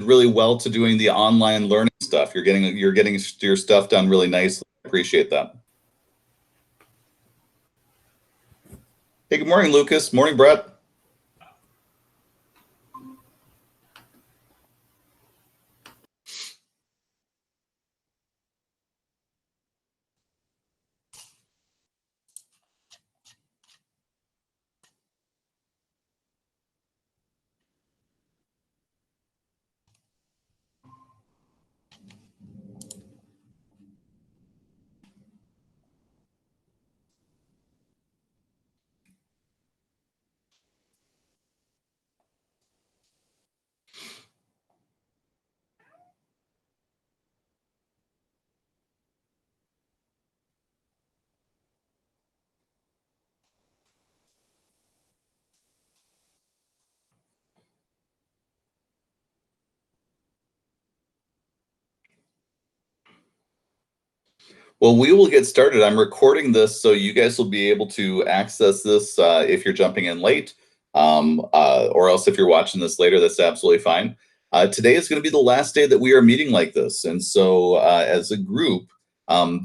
really well to doing the online learning stuff. You're getting your stuff done really nicely. I appreciate that. Hey, good morning, Lucas. Morning, Brett. Well, we will get started. I'm recording this, so you guys will be able to access this if you're jumping in late, or else if you're watching this later, that's absolutely fine. Today is going to be the last day that we are meeting like this, and so as a group,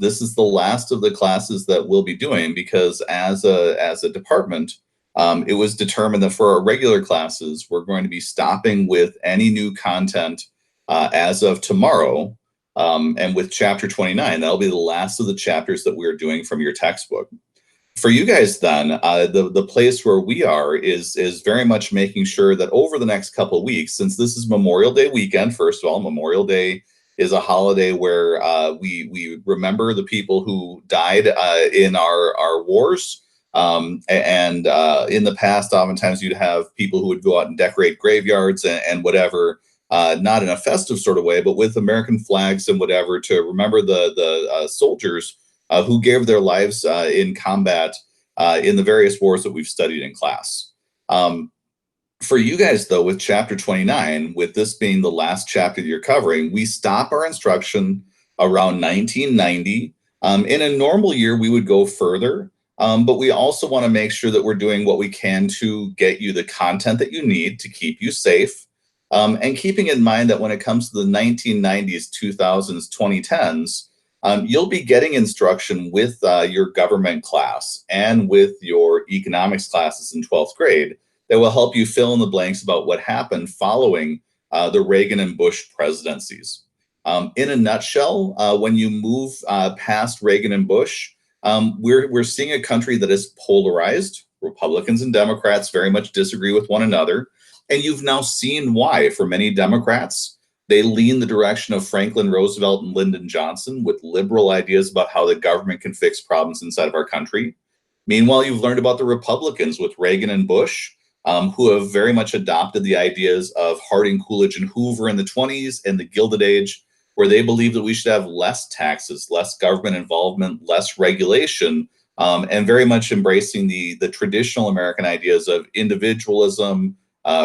this is the last of the classes that we'll be doing because as a department, it was determined that for our regular classes, we're going to be stopping with any new content as of tomorrow. And with chapter 29, that'll be the last of the chapters that we're doing from your textbook. For you guys, then, the place where we are is very much making sure that over the next couple of weeks, since this is Memorial Day weekend, first of all, Memorial Day is a holiday where we remember the people who died in our wars. And in the past, oftentimes you'd have people who would go out and decorate graveyards and whatever, not in a festive sort of way, but with American flags and whatever to remember the soldiers who gave their lives in combat in the various wars that we've studied in class. For you guys, though, with chapter 29, with this being the last chapter that you're covering, we stop our instruction around 1990. In a normal year, we would go further, but we also want to make sure that we're doing what we can to get you the content that you need to keep you safe. And keeping in mind that when it comes to the 1990s, 2000s, 2010s, you'll be getting instruction with your government class and with your economics classes in 12th grade that will help you fill in the blanks about what happened following the Reagan and Bush presidencies. In a nutshell, when you move past Reagan and Bush, we're seeing a country that is polarized. Republicans and Democrats very much disagree with one another. And you've now seen why, for many Democrats, they lean the direction of Franklin Roosevelt and Lyndon Johnson with liberal ideas about how the government can fix problems inside of our country. Meanwhile, you've learned about the Republicans with Reagan and Bush, who have very much adopted the ideas of Harding, Coolidge, and Hoover in the 20s and the Gilded Age, where they believe that we should have less taxes, less government involvement, less regulation, and very much embracing the traditional American ideas of individualism,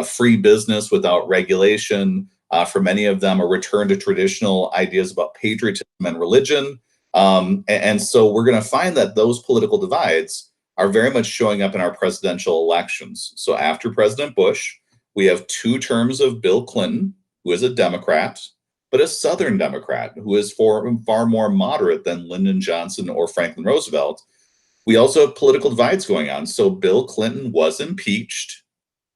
free business without regulation. For many of them, a return to traditional ideas about patriotism and religion. And so we're going to find that those political divides are very much showing up in our presidential elections. So after President Bush, we have 2 terms of Bill Clinton, who is a Democrat, but a Southern Democrat who is far more moderate than Lyndon Johnson or Franklin Roosevelt. We also have political divides going on. So Bill Clinton was impeached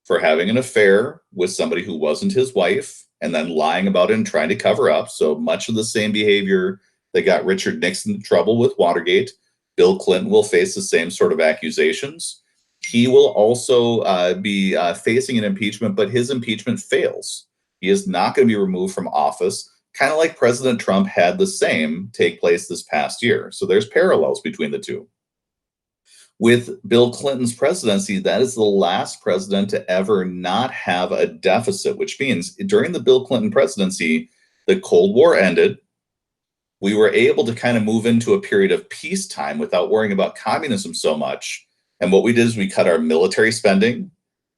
for having an affair with somebody who wasn't his wife and then lying about it and trying to cover up. So much of the same behavior that got Richard Nixon in trouble with Watergate. Bill Clinton will face the same sort of accusations. He will also be facing an impeachment, but his impeachment fails. He is not going to be removed from office, kind of like President Trump had the same take place this past year. So there's parallels between the two. With Bill Clinton's presidency, that is the last president to ever not have a deficit, which means during the Bill Clinton presidency, the Cold War ended. We were able to kind of move into a period of peacetime without worrying about communism so much. And what we did is we cut our military spending,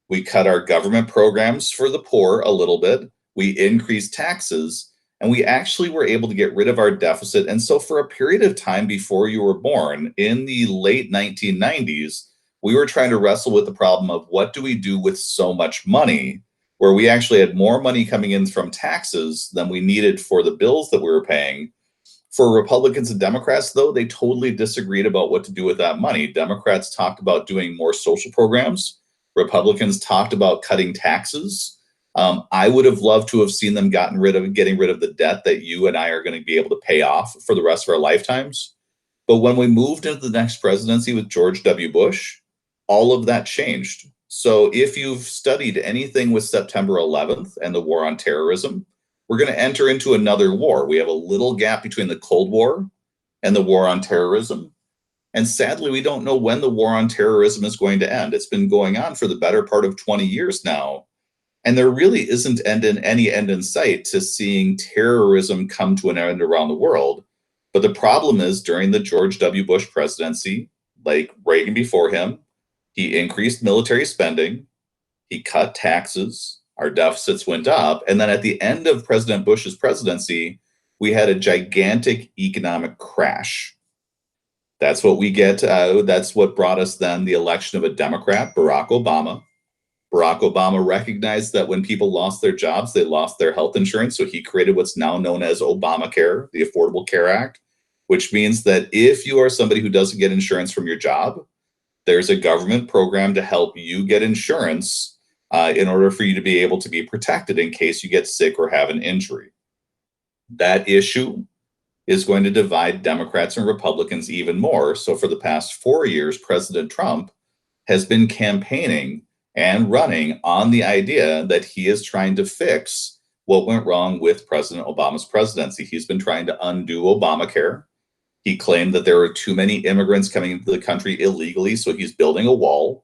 we cut our government programs for the poor a little bit, we increased taxes, and we actually were able to get rid of our deficit. And so for a period of time before you were born, in the late 1990s, we were trying to wrestle with the problem of what do we do with so much money? where we actually had more money coming in from taxes than we needed for the bills that we were paying. For Republicans and Democrats, though, they totally disagreed about what to do with that money. Democrats talked about doing more social programs. Republicans talked about cutting taxes. I would have loved to have seen them getting rid of the debt that you and I are going to be able to pay off for the rest of our lifetimes. But when we moved into the next presidency with George W. Bush, all of that changed. So if you've studied anything with September 11th and the war on terrorism, we're going to enter into another war. We have a little gap between the Cold War and the war on terrorism. And sadly, we don't know when the war on terrorism is going to end. It's been going on for the better part of 20 years now. And there really isn't any end in sight to seeing terrorism come to an end around the world. But the problem is during the George W. Bush presidency, like Reagan before him, he increased military spending, he cut taxes, our deficits went up. And then at the end of President Bush's presidency, we had a gigantic economic crash. That's what we get. That's what brought us then the election of a Democrat, Barack Obama. Barack Obama recognized that when people lost their jobs, they lost their health insurance. So he created what's now known as Obamacare, the Affordable Care Act, which means that if you are somebody who doesn't get insurance from your job, there's a government program to help you get insurance in order for you to be able to be protected in case you get sick or have an injury. That issue is going to divide Democrats and Republicans even more. So for the past 4 years, President Trump has been campaigning and running on the idea that he is trying to fix what went wrong with President Obama's presidency. He's been trying to undo Obamacare. He claimed that there were too many immigrants coming into the country illegally, so he's building a wall.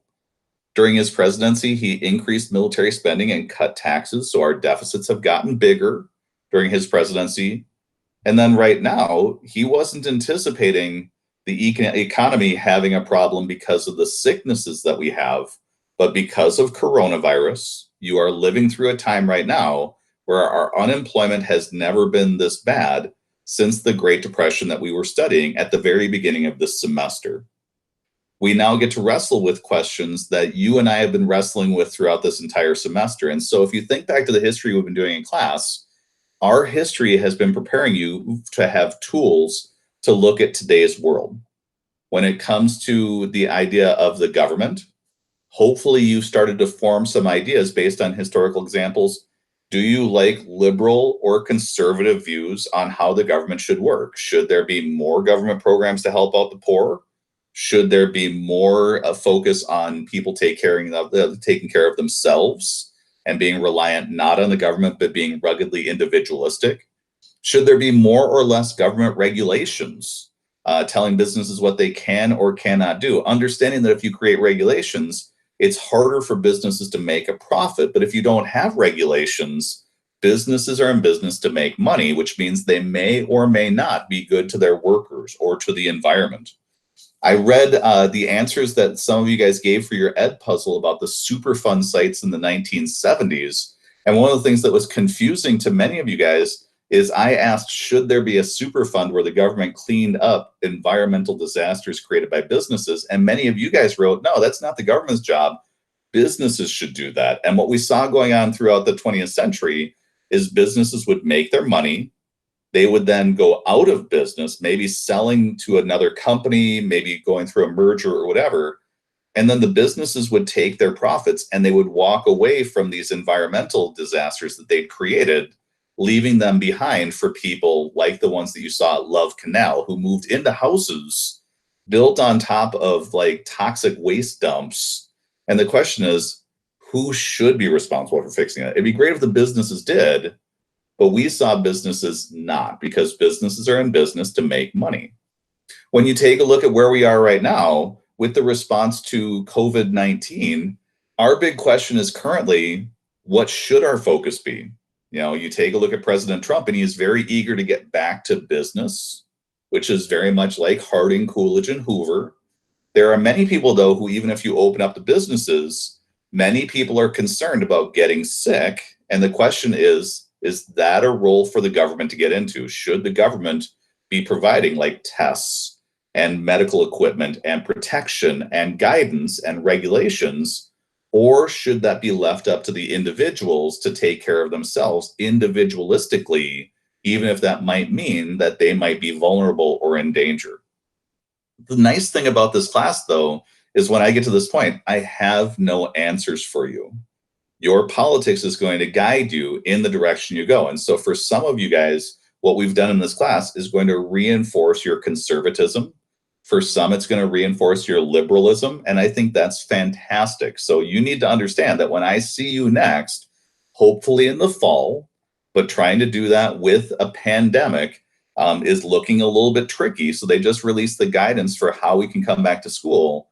During his presidency, he increased military spending and cut taxes, so our deficits have gotten bigger during his presidency. And then right now, he wasn't anticipating the economy having a problem because of the sicknesses that we have. But because of coronavirus, you are living through a time right now where our unemployment has never been this bad since the Great Depression that we were studying at the very beginning of this semester. We now get to wrestle with questions that you and I have been wrestling with throughout this entire semester. And so if you think back to the history we've been doing in class, our history has been preparing you to have tools to look at today's world. When it comes to the idea of the government, hopefully you've started to form some ideas based on historical examples. Do you like liberal or conservative views on how the government should work? Should there be more government programs to help out the poor? Should there be more focus on people taking care of themselves and being reliant not on the government, but being ruggedly individualistic? Should there be more or less government regulations telling businesses what they can or cannot do? Understanding that if you create regulations, it's harder for businesses to make a profit. But if you don't have regulations, businesses are in business to make money, which means they may or may not be good to their workers or to the environment. I read the answers that some of you guys gave for your ed puzzle about the Superfund sites in the 1970s. And one of the things that was confusing to many of you guys is I asked, should there be a Superfund where the government cleaned up environmental disasters created by businesses? And many of you guys wrote, no, that's not the government's job. Businesses should do that. And what we saw going on throughout the 20th century is businesses would make their money. They would then go out of business, maybe selling to another company, maybe going through a merger or whatever. And then the businesses would take their profits and they would walk away from these environmental disasters that they'd created, leaving them behind for people like the ones that you saw at Love Canal, who moved into houses built on top of like toxic waste dumps. And the question is, who should be responsible for fixing it? It'd be great if the businesses did, but we saw businesses not, because businesses are in business to make money. When you take a look at where we are right now with the response to COVID-19, our big question is currently, what should our focus be? You know, you take a look at President Trump and he is very eager to get back to business, which is very much like Harding, Coolidge, and Hoover. There are many people, though, who even if you open up the businesses, many people are concerned about getting sick. And the question is that a role for the government to get into? Should the government be providing like tests and medical equipment and protection and guidance and regulations? Or should that be left up to the individuals to take care of themselves individualistically, even if that might mean that they might be vulnerable or in danger? The nice thing about this class, though, is when I get to this point, I have no answers for you. Your politics is going to guide you in the direction you go. And so, for some of you guys, what we've done in this class is going to reinforce your conservatism. For some, it's going to reinforce your liberalism. And I think that's fantastic. So, you need to understand that when I see you next, hopefully in the fall, but trying to do that with a pandemic is looking a little bit tricky. So, they just released the guidance for how we can come back to school.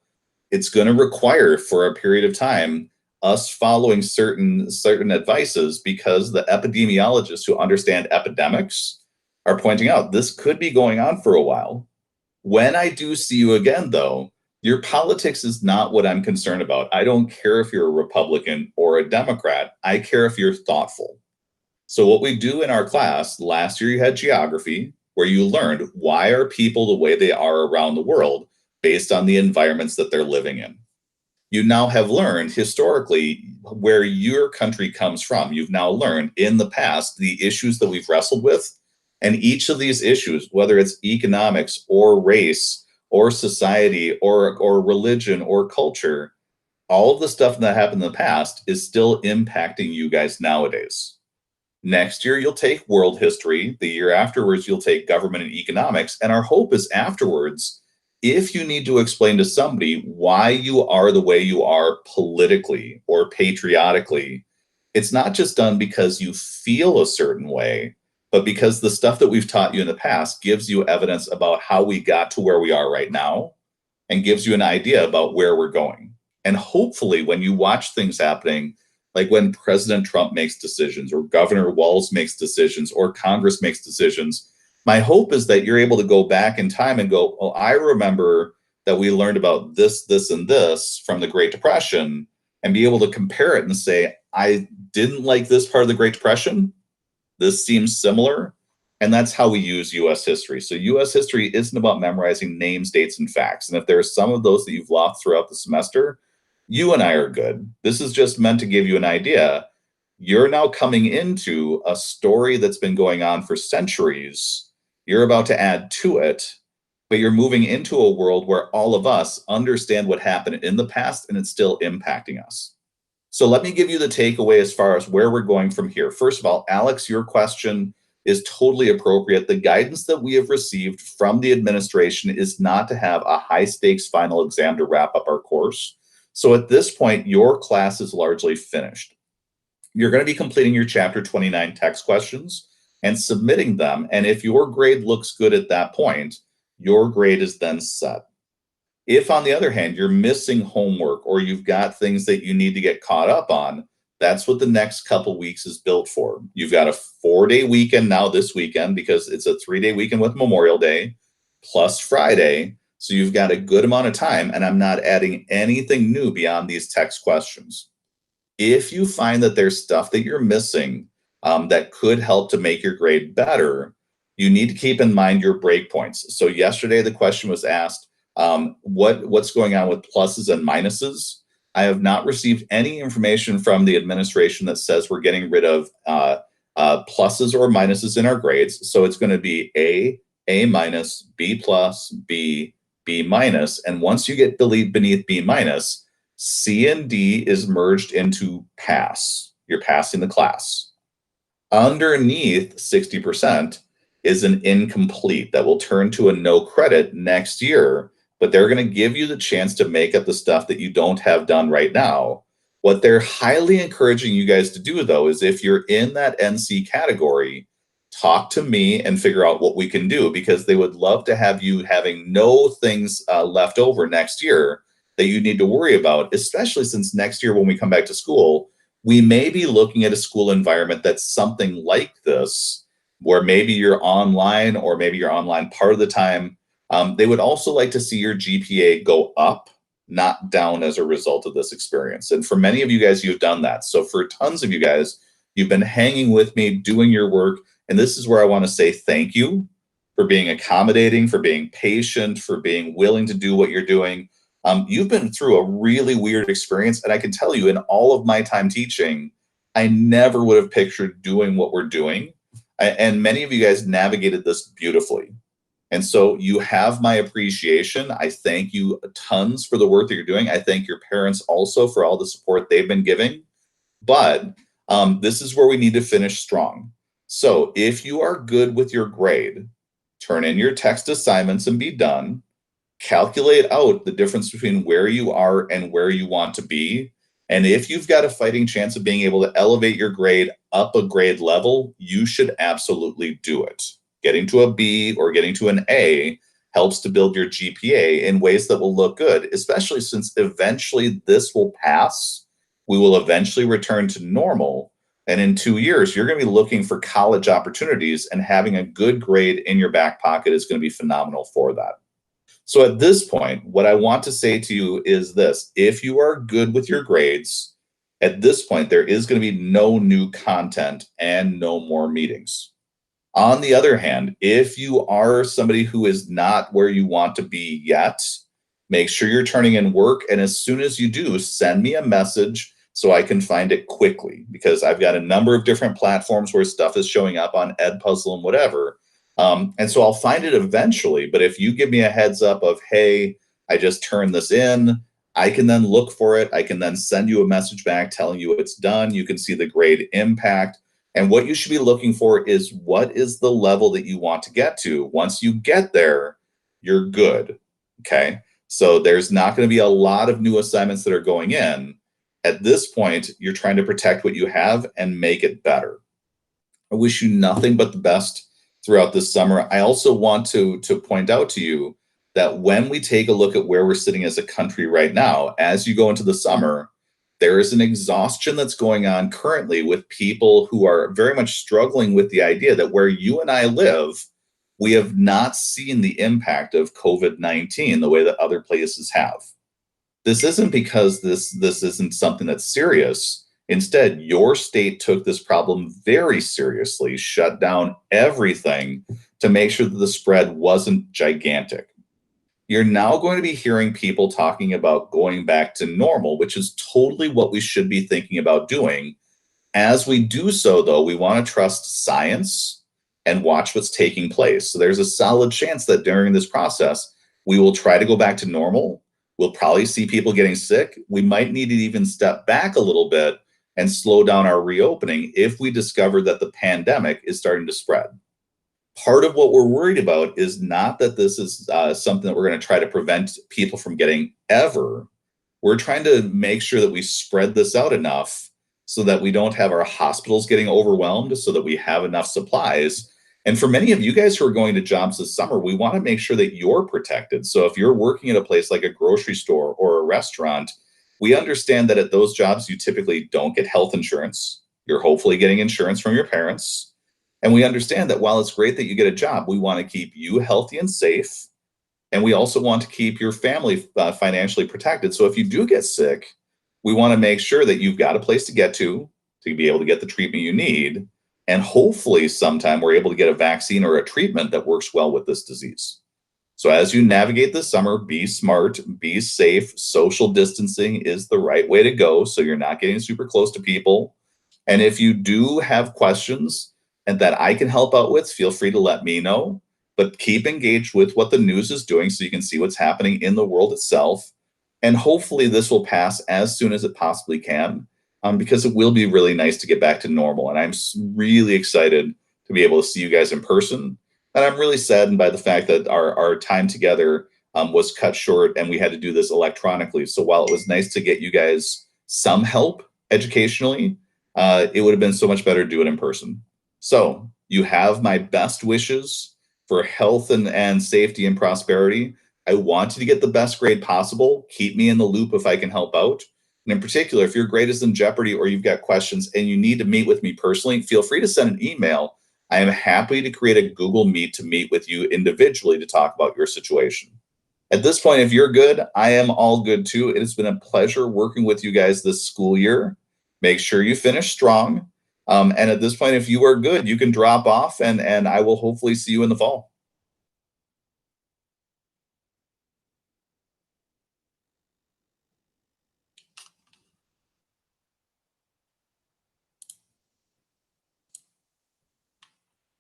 It's going to require for a period of time us following certain advices, because the epidemiologists who understand epidemics are pointing out this could be going on for a while. When I do see you again, though, your politics is not what I'm concerned about. I don't care if you're a Republican or a Democrat. I care if you're thoughtful. So what we do in our class, last year you had geography, where you learned why are people the way they are around the world based on the environments that they're living in. You now have learned historically where your country comes from. You've now learned in the past the issues that we've wrestled with. And each of these issues, whether it's economics or race or society or religion or culture, all of the stuff that happened in the past is still impacting you guys nowadays. Next year, you'll take world history. The year afterwards, you'll take government and economics. And our hope is afterwards, if you need to explain to somebody why you are the way you are politically or patriotically, it's not just done because you feel a certain way, but because the stuff that we've taught you in the past gives you evidence about how we got to where we are right now and gives you an idea about where we're going. And hopefully, when you watch things happening, like when President Trump makes decisions, or Governor Walz makes decisions, or Congress makes decisions, my hope is that you're able to go back in time and go, oh, I remember that we learned about this, this, and this from the Great Depression, and be able to compare it and say, I didn't like this part of the Great Depression. This seems similar. And that's how we use US history. So US history isn't about memorizing names, dates, and facts. And if there are some of those that you've lost throughout the semester, you and I are good. This is just meant to give you an idea. You're now coming into a story that's been going on for centuries. You're about to add to it, but you're moving into a world where all of us understand what happened in the past and it's still impacting us. So let me give you the takeaway as far as where we're going from here. First of all, Alex, your question is totally appropriate. The guidance that we have received from the administration is not to have a high stakes final exam to wrap up our course. So at this point, your class is largely finished. You're going to be completing your chapter 29 text questions and submitting them. And if your grade looks good at that point, your grade is then set. If, on the other hand, you're missing homework or you've got things that you need to get caught up on, that's what the next couple weeks is built for. You've got a 4-day weekend now this weekend, because it's a 3-day weekend with Memorial Day plus Friday. So you've got a good amount of time, and I'm not adding anything new beyond these text questions. If you find that there's stuff that you're missing that could help to make your grade better, you need to keep in mind your breakpoints. So yesterday the question was asked, what's going on with pluses and minuses? I have not received any information from the administration that says we're getting rid of pluses or minuses in our grades. So it's going to be A minus, B plus, B minus. And once you get beneath B minus, C and D is merged into pass. You're passing the class. Underneath 60% is an incomplete that will turn to a no credit next year, but they're going to give you the chance to make up the stuff that you don't have done right now. What they're highly encouraging you guys to do, though, is if you're in that NC category, talk to me and figure out what we can do, because they would love to have you having no things left over next year that you need to worry about, especially since next year when we come back to school, we may be looking at a school environment that's something like this, where maybe you're online or maybe you're online part of the time. They would also like to see your GPA go up, not down, as a result of this experience. And for many of you guys, you've done that. So for tons of you guys, you've been hanging with me, doing your work. And this is where I want to say thank you for being accommodating, for being patient, for being willing to do what you're doing. You've been through a really weird experience, and I can tell you, in all of my time teaching, I never would have pictured doing what we're doing. And many of you guys navigated this beautifully. And so you have my appreciation. I thank you tons for the work that you're doing. I thank your parents also for all the support they've been giving. But this is where we need to finish strong. So if you are good with your grade, turn in your text assignments and be done. Calculate out the difference between where you are and where you want to be. And if you've got a fighting chance of being able to elevate your grade up a grade level, you should absolutely do it. Getting to a B or getting to an A helps to build your GPA in ways that will look good, especially since eventually this will pass. We will eventually return to normal. And in 2 years, you're going to be looking for college opportunities, and having a good grade in your back pocket is going to be phenomenal for that. So at this point, what I want to say to you is this: if you are good with your grades, at this point, there is going to be no new content and no more meetings. On the other hand, if you are somebody who is not where you want to be yet, make sure you're turning in work. And as soon as you do, send me a message so I can find it quickly, because I've got a number of different platforms where stuff is showing up on Edpuzzle and whatever. And so I'll find it eventually. But if you give me a heads up of, hey, I just turned this in, I can then look for it. I can then send you a message back telling you it's done. You can see the grade impact. And what you should be looking for is, what is the level that you want to get to? Once you get there, you're good. Okay. So there's not going to be a lot of new assignments that are going in. At this point, you're trying to protect what you have and make it better. I wish you nothing but the best throughout this summer. I also want to point out to you that when we take a look at where we're sitting as a country right now, as you go into the summer, there is an exhaustion that's going on currently with people who are very much struggling with the idea that where you and I live, we have not seen the impact of COVID-19 the way that other places have. This isn't because this isn't something that's serious. Instead, your state took this problem very seriously, shut down everything to make sure that the spread wasn't gigantic. You're now going to be hearing people talking about going back to normal, which is totally what we should be thinking about doing. As we do so, though, we want to trust science and watch what's taking place. So there's a solid chance that during this process, we will try to go back to normal. We'll probably see people getting sick. We might need to even step back a little bit and slow down our reopening if we discover that the pandemic is starting to spread. Part of what we're worried about is not that this is something that we're going to try to prevent people from getting ever. We're trying to make sure that we spread this out enough so that we don't have our hospitals getting overwhelmed, so that we have enough supplies. And for many of you guys who are going to jobs this summer, we want to make sure that you're protected. So if you're working at a place like a grocery store or a restaurant, we understand that at those jobs, you typically don't get health insurance. You're hopefully getting insurance from your parents. And we understand that while it's great that you get a job, we want to keep you healthy and safe. And we also want to keep your family financially protected. So if you do get sick, we want to make sure that you've got a place to get to be able to get the treatment you need. And hopefully sometime we're able to get a vaccine or a treatment that works well with this disease. So as you navigate this summer, be smart, be safe. Social distancing is the right way to go, so you're not getting super close to people. And if you do have questions and that I can help out with, feel free to let me know. But keep engaged with what the news is doing so you can see what's happening in the world itself. And hopefully this will pass as soon as it possibly can, because it will be really nice to get back to normal. And I'm really excited to be able to see you guys in person. And I'm really saddened by the fact that our time together was cut short and we had to do this electronically. So while it was nice to get you guys some help educationally, it would have been so much better to do it in person. So you have my best wishes for health and safety and prosperity. I want you to get the best grade possible. Keep me in the loop if I can help out. And in particular, if your grade is in jeopardy or you've got questions and you need to meet with me personally, feel free to send an email. I am happy to create a Google Meet to meet with you individually to talk about your situation. At this point, if you're good, I am all good too. It has been a pleasure working with you guys this school year. Make sure you finish strong. And at this point, if you are good, you can drop off and I will hopefully see you in the fall.